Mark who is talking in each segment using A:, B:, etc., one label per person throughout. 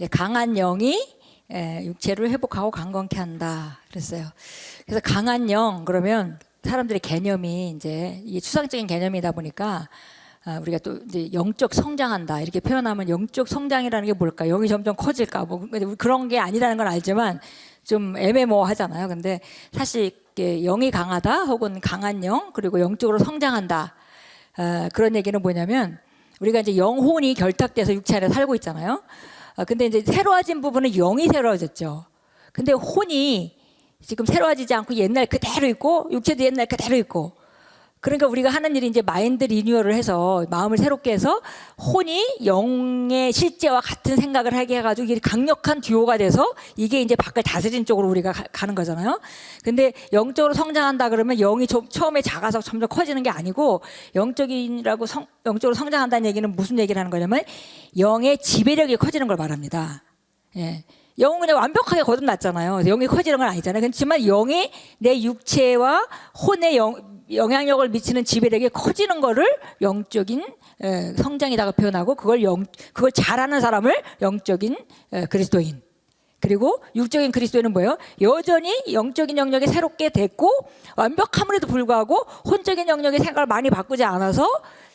A: 강한 영이 육체를 회복하고 강건케 한다 그랬어요. 그래서 강한 영 그러면 사람들의 개념이 이제 이게 추상적인 개념이다 보니까 우리가 또 이제 영적 성장한다 이렇게 표현하면 영적 성장이라는 게 뭘까? 영이 점점 커질까? 뭐 그런 게 아니라는 건 알지만 좀 애매모호하잖아요. 근데 사실 영이 강하다 혹은 강한 영 그리고 영적으로 성장한다 그런 얘기는 뭐냐면 우리가 이제 영혼이 결탁돼서 육체 안에 살고 있잖아요. 근데 이제 새로워진 부분은 영이 새로워졌죠. 근데 혼이 지금 새로워지지 않고 옛날 그대로 있고 육체도 옛날 그대로 있고 그러니까 우리가 하는 일이 이제 마인드 리뉴얼을 해서 마음을 새롭게 해서 혼이 영의 실제와 같은 생각을 하게 해가지고 이게 강력한 듀오가 돼서 이게 이제 밖을 다스리는 쪽으로 우리가 가는 거잖아요. 근데 영적으로 성장한다 그러면 영이 처음에 작아서 점점 커지는 게 아니고 영적으로 성장한다는 얘기는 무슨 얘기를 하는 거냐면 영의 지배력이 커지는 걸 말합니다. 예. 영은 그냥 완벽하게 거듭났잖아요. 영이 커지는 건 아니잖아요. 그렇지만 영이 내 육체와 혼의 영향력을 미치는 지배력이 커지는 거를 영적인 성장이라고 표현하고 그걸 잘하는 사람을 영적인 그리스도인. 그리고 육적인 그리스도인은 뭐예요? 여전히 영적인 영역이 새롭게 됐고 완벽함에도 불구하고 혼적인 영역의 생각을 많이 바꾸지 않아서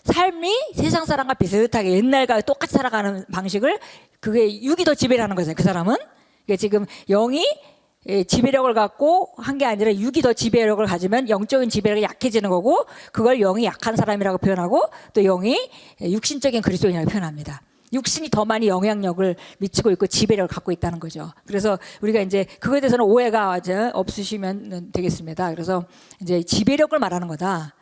A: 삶이 세상 사람과 비슷하게 옛날과 똑같이 살아가는 방식을 그게 육이 더 지배를 하는 거잖아요. 그 사람은. 그러니까 지금 영이 지배력을 갖고 한 게 아니라 육이 더 지배력을 가지면 영적인 지배력이 약해지는 거고 그걸 영이 약한 사람이라고 표현하고 또 영이 육신적인 그리스도인이라고 표현합니다. 육신이 더 많이 영향력을 미치고 있고 지배력을 갖고 있다는 거죠. 그래서 우리가 이제 그거에 대해서는 오해가 없으시면 되겠습니다. 그래서 이제 지배력을 말하는 거다.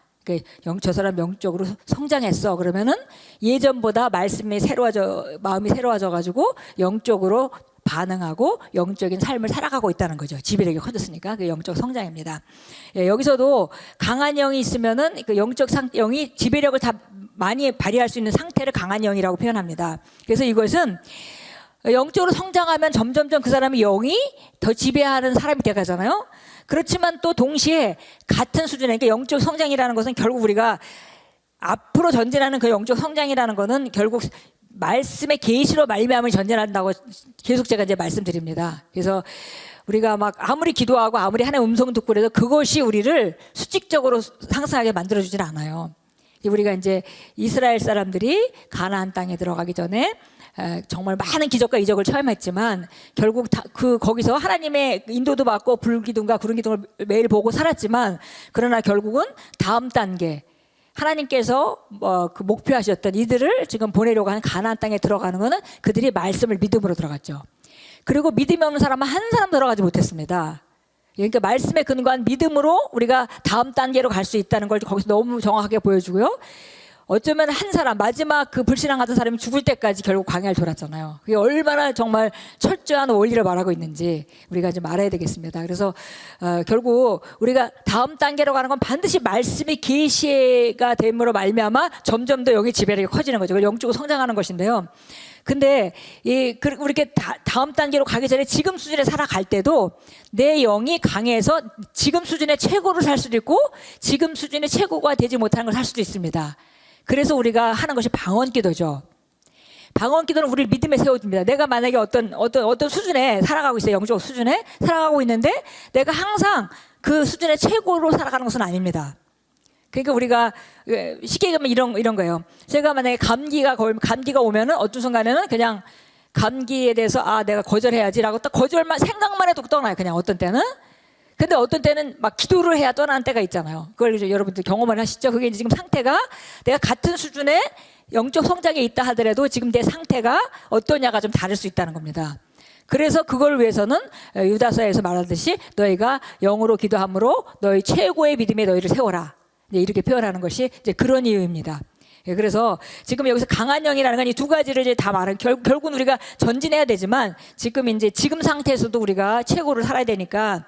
A: 저 사람 영적으로 성장했어. 그러면은 예전보다 마음이 새로워져 가지고 영적으로 반응하고 영적인 삶을 살아가고 있다는 거죠. 지배력이 커졌으니까 그 영적 성장입니다. 여기서도 강한 영이 있으면은 그 영이 지배력을 다 많이 발휘할 수 있는 상태를 강한 영이라고 표현합니다. 그래서 이것은 영적으로 성장하면 점점점 그 사람의 영이 더 지배하는 사람이 되가잖아요. 그렇지만 또 동시에 같은 수준의 그러니까 영적 성장이라는 것은 결국 우리가 앞으로 전진하는 그 영적 성장이라는 것은 결국 말씀의 계시로 말미암아 전진한다고 계속 제가 이제 말씀드립니다. 그래서 우리가 막 아무리 기도하고 아무리 하나님의 음성 듣고 그래도 그것이 우리를 수직적으로 상승하게 만들어주질 않아요. 우리가 이제 이스라엘 사람들이 가나안 땅에 들어가기 전에 정말 많은 기적과 이적을 체험했지만 결국 거기서 하나님의 인도도 받고 불기둥과 구름 기둥을 매일 보고 살았지만 그러나 결국은 다음 단계 하나님께서 그 목표하셨던 이들을 지금 보내려고 하는 가나안 땅에 들어가는 것은 그들이 말씀을 믿음으로 들어갔죠. 그리고 믿음이 없는 사람은 한 사람 들어가지 못했습니다. 그러니까 말씀에 근거한 믿음으로 우리가 다음 단계로 갈 수 있다는 걸 거기서 너무 정확하게 보여주고요. 어쩌면 한 사람 마지막 그 불신앙하던 사람이 죽을 때까지 결국 광야를 돌았잖아요. 그게 얼마나 정말 철저한 원리를 말하고 있는지 우리가 좀 알아야 되겠습니다. 그래서 결국 우리가 다음 단계로 가는 건 반드시 말씀이 계시가 됨으로 말미암아 점점 더 영의 지배력이 커지는 거죠. 영적으로 성장하는 것인데요. 근데 이렇게 다음 단계로 가기 전에 지금 수준에 살아갈 때도 내 영이 강해서 지금 수준의 최고를 살 수도 있고 지금 수준의 최고가 되지 못하는 걸 살 수도 있습니다. 그래서 우리가 하는 것이 방언기도죠. 방언기도는 우리를 믿음에 세워줍니다. 내가 만약에 어떤 수준에 살아가고 있어요. 영적 수준에 살아가고 있는데 내가 항상 그 수준의 최고로 살아가는 것은 아닙니다. 그러니까 우리가 쉽게 얘기하면 이런 거예요. 제가 만약에 감기가 오면은 어떤 순간에는 그냥 감기에 대해서 내가 거절해야지라고 딱 거절만 생각만 해도 떠나요. 그냥 어떤 때는. 근데 어떤 때는 막 기도를 해야 떠나는 때가 있잖아요. 그걸 이제 여러분들 경험을 하시죠. 그게 지금 상태가 내가 같은 수준의 영적 성장에 있다 하더라도 지금 내 상태가 어떠냐가 좀 다를 수 있다는 겁니다. 그래서 그걸 위해서는 유다서에서 말하듯이 너희가 영으로 기도함으로 너희 최고의 믿음에 너희를 세워라. 이렇게 표현하는 것이 이제 그런 이유입니다. 그래서 지금 여기서 강한 영이라는 건 이 두 가지를 이제 다 말하는 결국은 우리가 전진해야 되지만 지금 상태에서도 우리가 최고를 살아야 되니까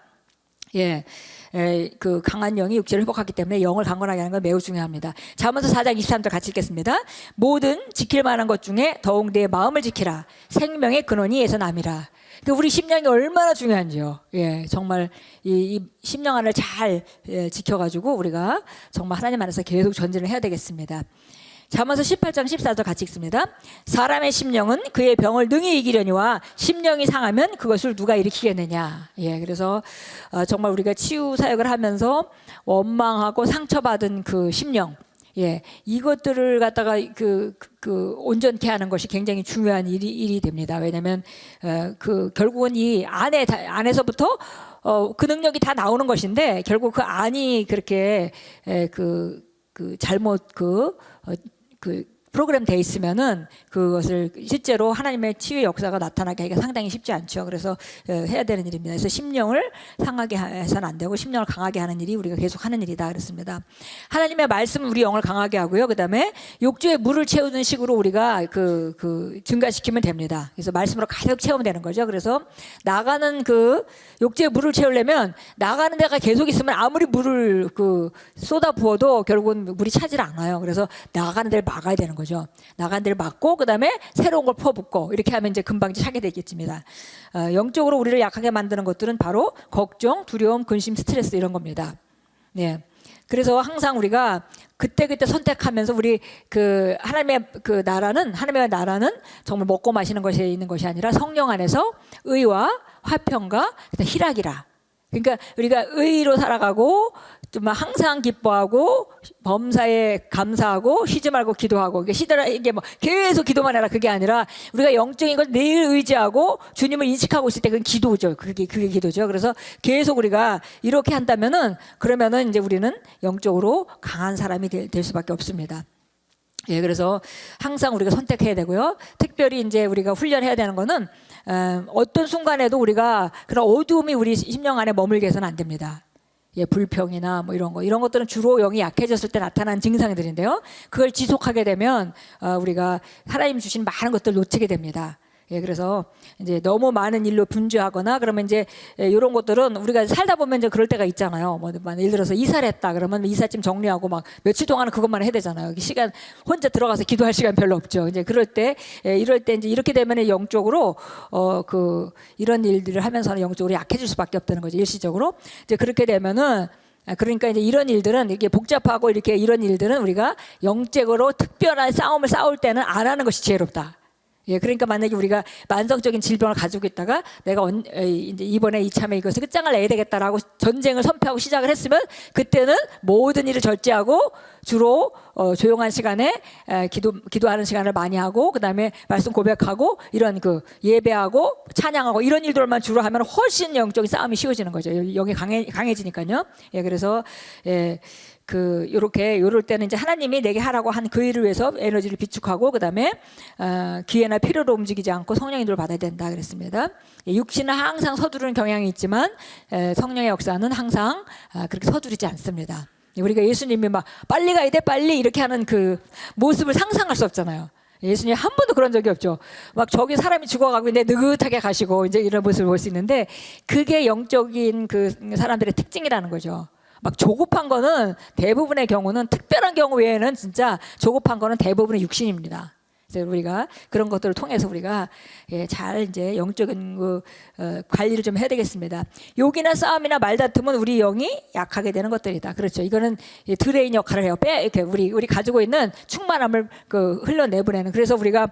A: 그 강한 영이 육체를 회복하기 때문에 영을 강건하게 하는 건 매우 중요합니다. 잠언서 4장 23절 같이 읽겠습니다. 모든 지킬 만한 것 중에 더욱 내 마음을 지키라. 생명의 근원이 에서 남이라. 우리 심령이 얼마나 중요한지요. 정말 이 심령 안을 잘 지켜가지고 우리가 정말 하나님 안에서 계속 전진을 해야 되겠습니다. 잠언서 18장 14절 같이 읽습니다. 사람의 심령은 그의 병을 능히 이기려니와 심령이 상하면 그것을 누가 일으키겠느냐. 예, 그래서 정말 우리가 치유 사역을 하면서 원망하고 상처받은 그 심령, 예, 이것들을 갖다가 온전케 하는 것이 굉장히 중요한 일이 됩니다. 왜냐하면 결국은 이 안에서부터 그 능력이 다 나오는 것인데 결국 그 안이 그렇게 잘못 프로그램 돼 있으면은 그것을 실제로 하나님의 치유의 역사가 나타나게 하기가 상당히 쉽지 않죠. 그래서 해야 되는 일입니다. 그래서 심령을 상하게 해서는 안 되고 심령을 강하게 하는 일이 우리가 계속 하는 일이다 그랬습니다. 하나님의 말씀은 우리 영을 강하게 하고요. 그다음에 욕조에 물을 채우는 식으로 우리가 증가시키면 됩니다. 그래서 말씀으로 가득 채우면 되는 거죠. 그래서 나가는 욕조에 물을 채우려면 나가는 데가 계속 있으면 아무리 물을 쏟아 부어도 결국은 물이 차질 않아요. 그래서 나가는 데를 막아야 되는 거죠. 나간 데를 막고 그다음에 새로운 걸 퍼붓고 이렇게 하면 이제 금방 차게 되겠습니다. 영적으로 우리를 약하게 만드는 것들은 바로 걱정, 두려움, 근심, 스트레스 이런 겁니다. 네. 그래서 항상 우리가 그때그때 선택하면서 우리 하나님의 나라는 정말 먹고 마시는 것에 있는 것이 아니라 성령 안에서 의와 화평과 희락이라. 그러니까 우리가 의로 살아가고 좀 항상 기뻐하고 범사에 감사하고 쉬지 말고 기도하고 이게 뭐 계속 기도만 해라 그게 아니라 우리가 영적인 걸 늘 의지하고 주님을 인식하고 있을 때 그건 기도죠. 그게 기도죠. 그래서 계속 우리가 이렇게 한다면은 그러면은 이제 우리는 영적으로 강한 사람이 될 수밖에 없습니다. 예, 그래서 항상 우리가 선택해야 되고요. 특별히 이제 우리가 훈련해야 되는 거는 어떤 순간에도 우리가 그런 어두움이 우리 심령 안에 머물게 해서는 안 됩니다. 예, 불평이나 뭐 이런 것들은 주로 영이 약해졌을 때 나타나는 증상들인데요. 그걸 지속하게 되면 우리가 하나님 주신 많은 것들을 놓치게 됩니다. 예, 그래서 이제 너무 많은 일로 분주하거나 그러면 이제 이런 것들은 우리가 살다 보면 이제 그럴 때가 있잖아요. 뭐 예를 들어서 이사를 했다 그러면 이삿짐 정리하고 막 며칠 동안은 그것만 해야 되잖아요. 시간 혼자 들어가서 기도할 시간 별로 없죠. 이제 이럴 때 이제 이렇게 되면 영적으로 이런 일들을 하면서는 영적으로 약해질 수밖에 없다는 거죠. 일시적으로 이제 그렇게 되면은. 그러니까 이제 이런 일들은 이게 복잡하고 이렇게 이런 일들은 우리가 영적으로 특별한 싸움을 싸울 때는 안 하는 것이 지혜롭다. 예, 그러니까 만약에 우리가 만성적인 질병을 가지고 있다가 내가 이제 이번에 이참에 이것을 끝장을 내야 되겠다라고 전쟁을 선포하고 시작을 했으면 그때는 모든 일을 절제하고 주로 조용한 시간에 기도하는 시간을 많이 하고 그다음에 말씀 고백하고 이런 예배하고 찬양하고 이런 일들만 주로 하면 훨씬 영적인 싸움이 쉬워지는 거죠. 영이 강해지니까요. 예, 그래서 요럴 때는 이제 하나님이 내게 하라고 한 그 일을 위해서 에너지를 비축하고 그다음에 기회나 필요로 움직이지 않고 성령의 인도를 받아야 된다 그랬습니다. 육신은 항상 서두르는 경향이 있지만 성령의 역사는 항상 그렇게 서두르지 않습니다. 우리가 예수님이 막 빨리 가야 돼 빨리 이렇게 하는 그 모습을 상상할 수 없잖아요. 예수님 한 번도 그런 적이 없죠. 막 저기 사람이 죽어가고 있는데 느긋하게 가시고 이제 이런 모습을 볼 수 있는데 그게 영적인 사람들의 특징이라는 거죠. 막 조급한 거는 대부분의 경우는 특별한 경우 외에는 진짜 조급한 거는 대부분의 육신입니다. 그래서 우리가 그런 것들을 통해서 우리가 잘 이제 영적인 관리를 좀 해야 되겠습니다. 욕이나 싸움이나 말다툼은 우리 영이 약하게 되는 것들이다. 그렇죠. 이거는 드레인 역할을 해요. 이렇게 우리 가지고 있는 충만함을 흘러내보내는. 그래서 우리가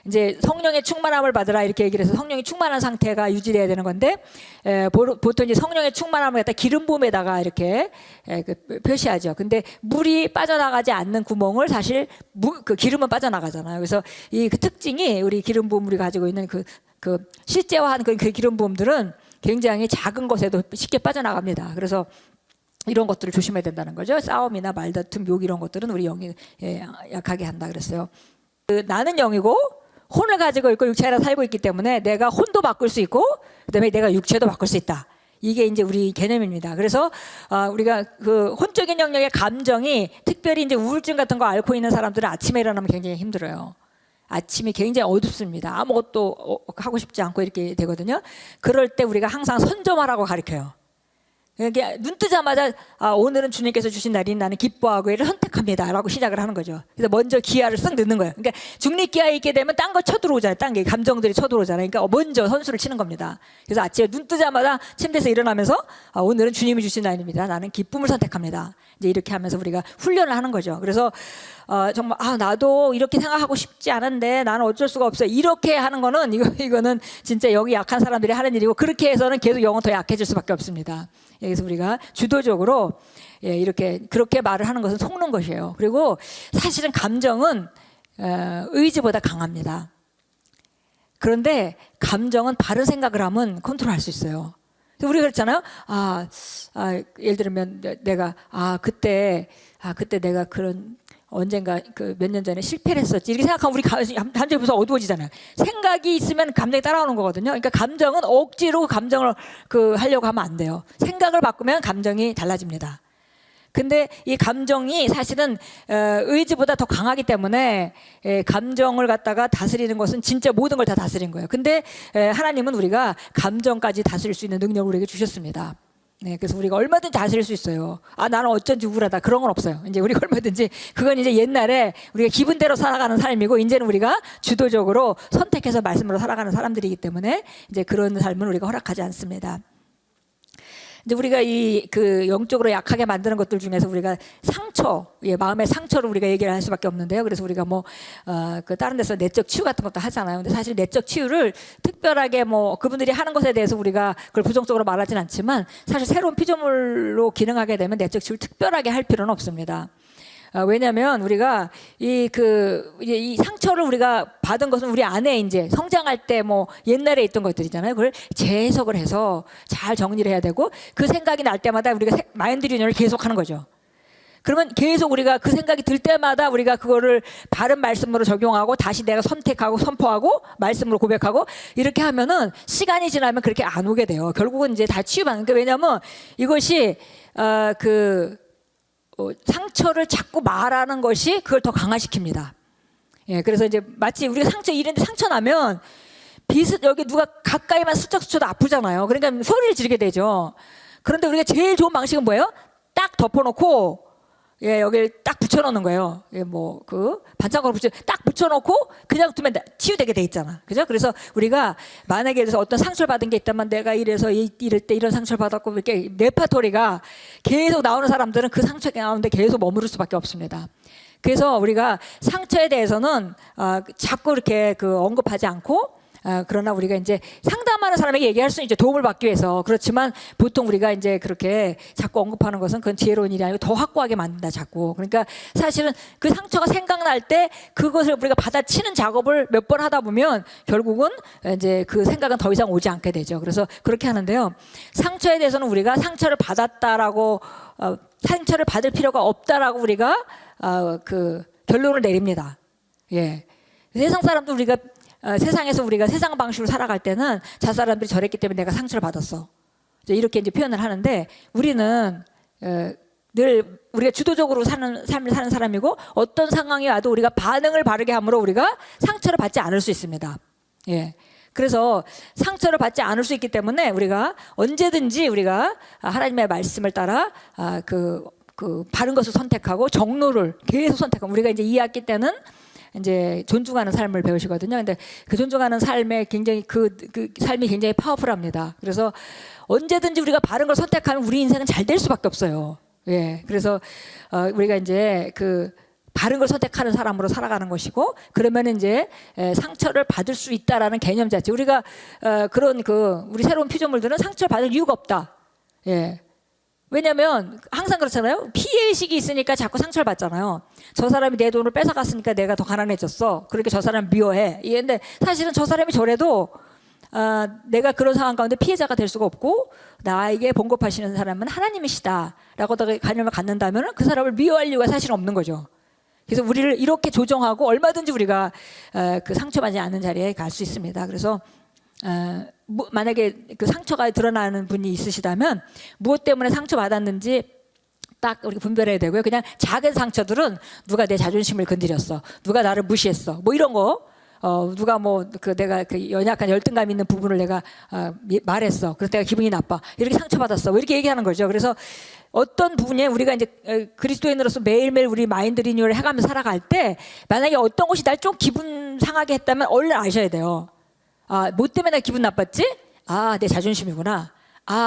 A: 이제 성령의 충만함을 받으라 이렇게 얘기를 해서 성령이 충만한 상태가 유지돼야 되는 건데 보통 이제 성령의 충만함을 갖다 기름 부음에다가 이렇게 표시하죠. 근데 물이 빠져나가지 않는 구멍을 사실 기름은 빠져나가잖아요. 그래서 그 특징이 우리 기름 부음 우리 가지고 있는 실제화한 그 기름 부음들은 굉장히 작은 것에도 쉽게 빠져나갑니다. 그래서 이런 것들을 조심해야 된다는 거죠. 싸움이나 말다툼, 욕 이런 것들은 우리 영이 약하게 한다 그랬어요. 나는 영이고 혼을 가지고 있고 육체 안에 살고 있기 때문에 내가 혼도 바꿀 수 있고 그다음에 내가 육체도 바꿀 수 있다. 이게 이제 우리 개념입니다. 그래서 우리가 혼적인 영역의 감정이 특별히 이제 우울증 같은 거 앓고 있는 사람들은 아침에 일어나면 굉장히 힘들어요. 아침이 굉장히 어둡습니다. 아무것도 하고 싶지 않고 이렇게 되거든요. 그럴 때 우리가 항상 선점하라고 가르쳐요. 그러니까 눈 뜨자마자 오늘은 주님께서 주신 날이 나는 기뻐하고 이를 선택합니다라고 시작을 하는 거죠. 그래서 먼저 기아를 쓱 넣는 거예요. 그러니까 중립기아에 있게 되면 딴 거 쳐들어오잖아요. 딴 게 감정들이 쳐들어오잖아요. 그러니까 먼저 선수를 치는 겁니다. 그래서 아침에 눈 뜨자마자 침대에서 일어나면서 오늘은 주님이 주신 날입니다. 나는 기쁨을 선택합니다. 이제 이렇게 하면서 우리가 훈련을 하는 거죠. 그래서 정말 나도 이렇게 생각하고 싶지 않은데 나는 어쩔 수가 없어요. 이렇게 하는 거는 이거는 진짜 여기 약한 사람들이 하는 일이고 그렇게 해서는 계속 영은 더 약해질 수밖에 없습니다. 그래서 우리가 주도적으로 이렇게 그렇게 말을 하는 것은 속는 것이에요. 그리고 사실은 감정은 의지보다 강합니다. 그런데 감정은 바른 생각을 하면 컨트롤할 수 있어요. 우리가 그랬잖아요. 예를 들면 내가 그때 내가 그런 언젠가 그 몇 년 전에 실패를 했었지 이렇게 생각하면 우리 감정이 벌써 어두워지잖아요. 생각이 있으면 감정이 따라오는 거거든요. 그러니까 감정은 억지로 감정을 하려고 하면 안 돼요. 생각을 바꾸면 감정이 달라집니다. 근데 이 감정이 사실은 의지보다 더 강하기 때문에 감정을 갖다가 다스리는 것은 진짜 모든 걸 다 다스린 거예요. 근데 하나님은 우리가 감정까지 다스릴 수 있는 능력을 우리에게 주셨습니다. 네, 그래서 우리가 얼마든지 다스릴 수 있어요. 나는 어쩐지 우울하다. 그런 건 없어요. 이제 우리가 얼마든지, 그건 이제 옛날에 우리가 기분대로 살아가는 삶이고, 이제는 우리가 주도적으로 선택해서 말씀으로 살아가는 사람들이기 때문에 이제 그런 삶은 우리가 허락하지 않습니다. 이제 우리가 영적으로 약하게 만드는 것들 중에서 우리가 상처, 마음의 상처를 우리가 얘기를 할 수밖에 없는데요. 그래서 우리가 다른 데서 내적 치유 같은 것도 하잖아요. 근데 사실 내적 치유를 특별하게 그분들이 하는 것에 대해서 우리가 그걸 부정적으로 말하진 않지만 사실 새로운 피조물로 기능하게 되면 내적 치유를 특별하게 할 필요는 없습니다. 왜냐하면 우리가 이 상처를 우리가 받은 것은 우리 안에 이제 성장할 때 옛날에 있던 것들이잖아요. 그걸 재해석을 해서 잘 정리를 해야 되고 그 생각이 날 때마다 우리가 마인드 리뉴얼을 계속 하는 거죠. 그러면 계속 우리가 그 생각이 들 때마다 우리가 그거를 바른 말씀으로 적용하고 다시 내가 선택하고 선포하고 말씀으로 고백하고 이렇게 하면은 시간이 지나면 그렇게 안 오게 돼요. 결국은 이제 다 치유받는 거예요. 왜냐하면 이것이 상처를 자꾸 말하는 것이 그걸 더 강화시킵니다. 그래서 이제 마치 우리가 이런데 상처 나면 여기 누가 가까이만 슬쩍 스쳐도 아프잖아요. 그러니까 소리를 지르게 되죠. 그런데 우리가 제일 좋은 방식은 뭐예요? 딱 덮어놓고 여기를 딱 붙여놓는 거예요. 반창고로 딱 붙여놓고 그냥 두면 치유되게 돼 있잖아. 그죠? 그래서 우리가 만약에 그래서 어떤 상처를 받은 게 있다면 내가 이래서 이럴 때 이런 상처를 받았고 이렇게 레파토리가 계속 나오는 사람들은 그 상처가 나오는데 계속 머무를 수밖에 없습니다. 그래서 우리가 상처에 대해서는 자꾸 이렇게 언급하지 않고 그러나 우리가 이제 상담하는 사람에게 얘기할 수는 이제 도움을 받기 위해서 그렇지만 보통 우리가 이제 그렇게 자꾸 언급하는 것은 그건 지혜로운 일이 아니고 더 확고하게 만든다 자꾸. 그러니까 사실은 그 상처가 생각날 때 그것을 우리가 받아치는 작업을 몇 번 하다 보면 결국은 이제 그 생각은 더 이상 오지 않게 되죠. 그래서 그렇게 하는데요. 상처에 대해서는 우리가 상처를 받았다라고 상처를 받을 필요가 없다라고 우리가 결론을 내립니다. 세상 사람도 우리가 세상에서 우리가 세상 방식으로 살아갈 때는 저 사람들이 저랬기 때문에 내가 상처를 받았어. 이렇게 이제 표현을 하는데 우리는 늘 우리가 주도적으로 삶을 사는 사람이고 어떤 상황이 와도 우리가 반응을 바르게 함으로 우리가 상처를 받지 않을 수 있습니다. 그래서 상처를 받지 않을 수 있기 때문에 우리가 언제든지 우리가 하나님의 말씀을 따라 바른 것을 선택하고 정로를 계속 선택하고 우리가 이제 2학기 때는 이제 존중하는 삶을 배우시거든요. 근데 그 존중하는 삶에 굉장히 그 삶이 굉장히 파워풀합니다. 그래서 언제든지 우리가 바른 걸 선택하면 우리 인생은 잘 될 수밖에 없어요. 그래서 우리가 이제 바른 걸 선택하는 사람으로 살아가는 것이고 그러면 이제 상처를 받을 수 있다라는 개념 자체. 우리가 우리 새로운 피조물들은 상처를 받을 이유가 없다. 왜냐면 항상 그렇잖아요. 피해의식이 있으니까 자꾸 상처를 받잖아요. 저 사람이 내 돈을 뺏어갔으니까 내가 더 가난해졌어. 그렇게 저 사람 미워해. 근데 사실은 저 사람이 저래도 내가 그런 상황 가운데 피해자가 될 수가 없고 나에게 봉급하시는 사람은 하나님이시다 라고 관념을 갖는다면 그 사람을 미워할 이유가 사실은 없는 거죠. 그래서 우리를 이렇게 조정하고 얼마든지 우리가 상처받지 않는 자리에 갈 수 있습니다. 그래서 만약에 상처가 드러나는 분이 있으시다면 무엇 때문에 상처받았는지 딱 우리가 분별해야 되고요. 그냥 작은 상처들은 누가 내 자존심을 건드렸어, 누가 나를 무시했어, 이런 거 누가 뭐 그 내가 그 연약한 열등감 있는 부분을 내가 말했어. 그래서 내가 기분이 나빠. 이렇게 상처받았어. 뭐 이렇게 얘기하는 거죠. 그래서 어떤 부분에 우리가 이제 그리스도인으로서 매일매일 우리 마인드 리뉴얼을 해가면서 살아갈 때 만약에 어떤 것이 날 좀 기분 상하게 했다면 얼른 아셔야 돼요. 뭐 때문에 내가 기분 나빴지? 내 자존심이구나.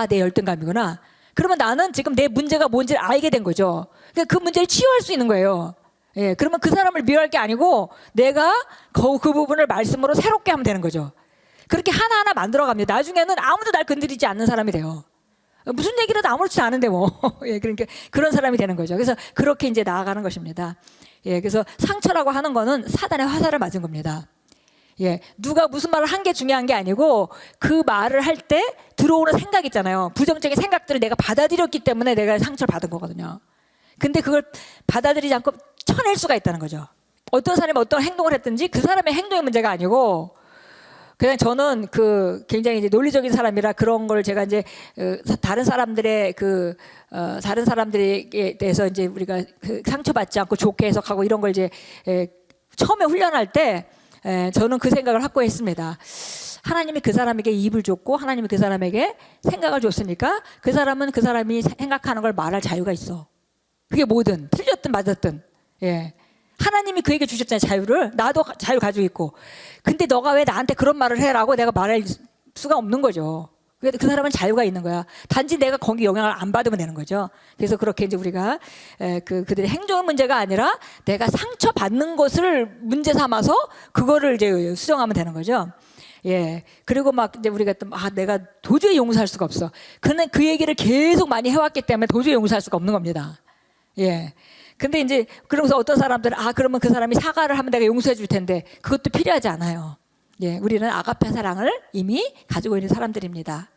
A: 내 열등감이구나. 그러면 나는 지금 내 문제가 뭔지를 알게 된 거죠. 그러니까 그 문제를 치유할 수 있는 거예요. 예, 그러면 그 사람을 미워할 게 아니고 내가 그 부분을 말씀으로 새롭게 하면 되는 거죠. 그렇게 하나하나 만들어갑니다. 나중에는 아무도 날 건드리지 않는 사람이 돼요. 무슨 얘기를 해도 아무렇지도 않은데 뭐. 예, 그러니까 그런 사람이 되는 거죠. 그래서 그렇게 이제 나아가는 것입니다. 예, 그래서 상처라고 하는 거는 사단의 화살을 맞은 겁니다. 예, 누가 무슨 말을 한 게 중요한 게 아니고 그 말을 할 때 들어오는 생각 있잖아요. 부정적인 생각들을 내가 받아들였기 때문에 내가 상처를 받은 거거든요. 근데 그걸 받아들이지 않고 쳐낼 수가 있다는 거죠. 어떤 사람이 어떤 행동을 했든지 그 사람의 행동의 문제가 아니고 그냥 저는 그 굉장히 이제 논리적인 사람이라 그런 걸 제가 이제 다른 사람들의 다른 사람들에 대해서 이제 우리가 상처받지 않고 좋게 해석하고 이런 걸 이제 처음에 훈련할 때 저는 그 생각을 확고했습니다. 하나님이 그 사람에게 입을 줬고 하나님이 그 사람에게 생각을 줬으니까 그 사람은 그 사람이 생각하는 걸 말할 자유가 있어. 그게 뭐든 틀렸든 맞았든. 예. 하나님이 그에게 주셨잖아요. 자유를. 나도 자유 가지고 있고. 근데 너가 왜 나한테 그런 말을 해라고 내가 말할 수가 없는 거죠. 그 사람은 자유가 있는 거야. 단지 내가 거기 영향을 안 받으면 되는 거죠. 그래서 그렇게 이제 우리가 그들의 행동의 문제가 아니라 내가 상처받는 것을 문제 삼아서 그거를 이제 수정하면 되는 거죠. 예. 그리고 막 이제 우리가 또 내가 도저히 용서할 수가 없어. 그는 그 얘기를 계속 많이 해왔기 때문에 도저히 용서할 수가 없는 겁니다. 예. 근데 이제 그러면서 어떤 사람들은 그러면 그 사람이 사과를 하면 내가 용서해 줄 텐데 그것도 필요하지 않아요. 예. 우리는 아가페 사랑을 이미 가지고 있는 사람들입니다.